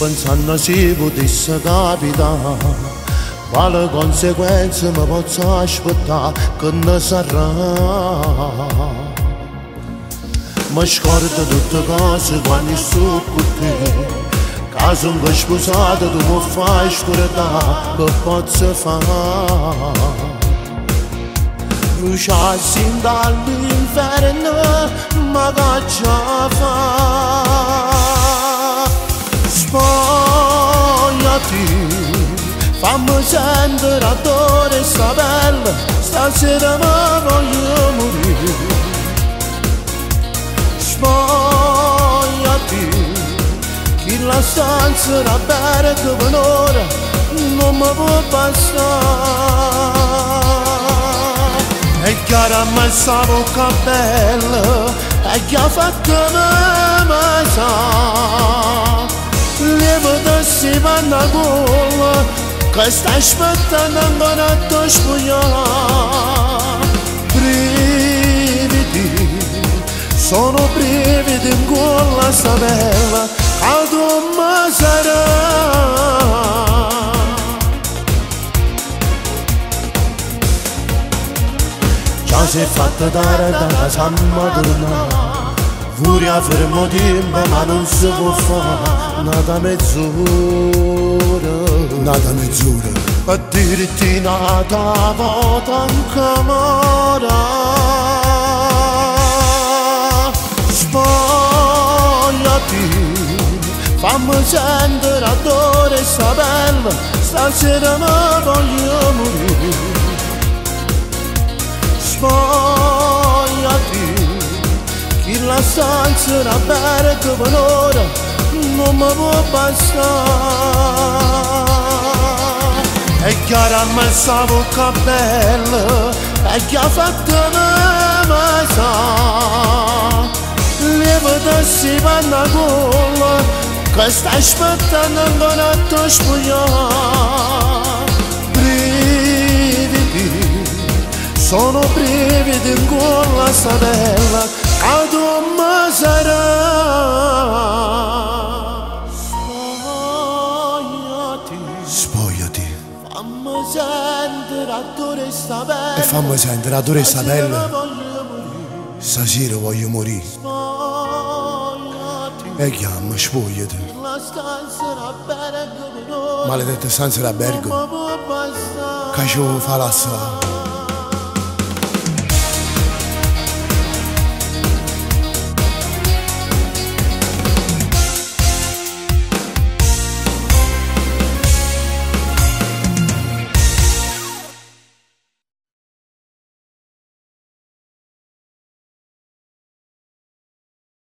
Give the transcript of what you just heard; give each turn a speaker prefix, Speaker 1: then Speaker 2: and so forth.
Speaker 1: pensando se potesse capitare, quale conseguenze mi posso aspettare che ne sarà. Mi scordo tutte cose quando sto con te, che sono sposata tu mi fai scordare che posso fare. Bruciassi dall'inferno ma che già fa. Spogliati, fammi sentere addosso e sta bella, stasera mi voglio morire. Spogliati, chi la stanza era bella che per ora non mi può passare. E chiaro a me sta bocca bella, e che ha fatto me sa, lievita si vanno a gola, che sta aspettando ancora a te spogliare. Brividi, sono brividi in gola sta bella, che tu mi sarà. Già si è fatta dare da casa madonna, furia fermo tempo ma non si può fare, nata mezz'ora, per dirti nata volta in camera. Spogliati, fammi sentere addosso e sta bella, stasera mi voglio morire. Spogliati, chi la stanza era bella che per ora non mi può passare. E chiaro a me sta bocca bella, e che ha fatto me sa, lievita si vanno a gola, che sta aspettando ancora a te spogliare. Brividi, sono brividi in gola sta bella, che tu mi sarà. Spogliati, fammi sentere addosso sta bella,
Speaker 2: e fammi sentere addosso sta bella, stasera voglio morire. E chiama, spogliati, maledetta stanza d'albergo, che ci fa la strada.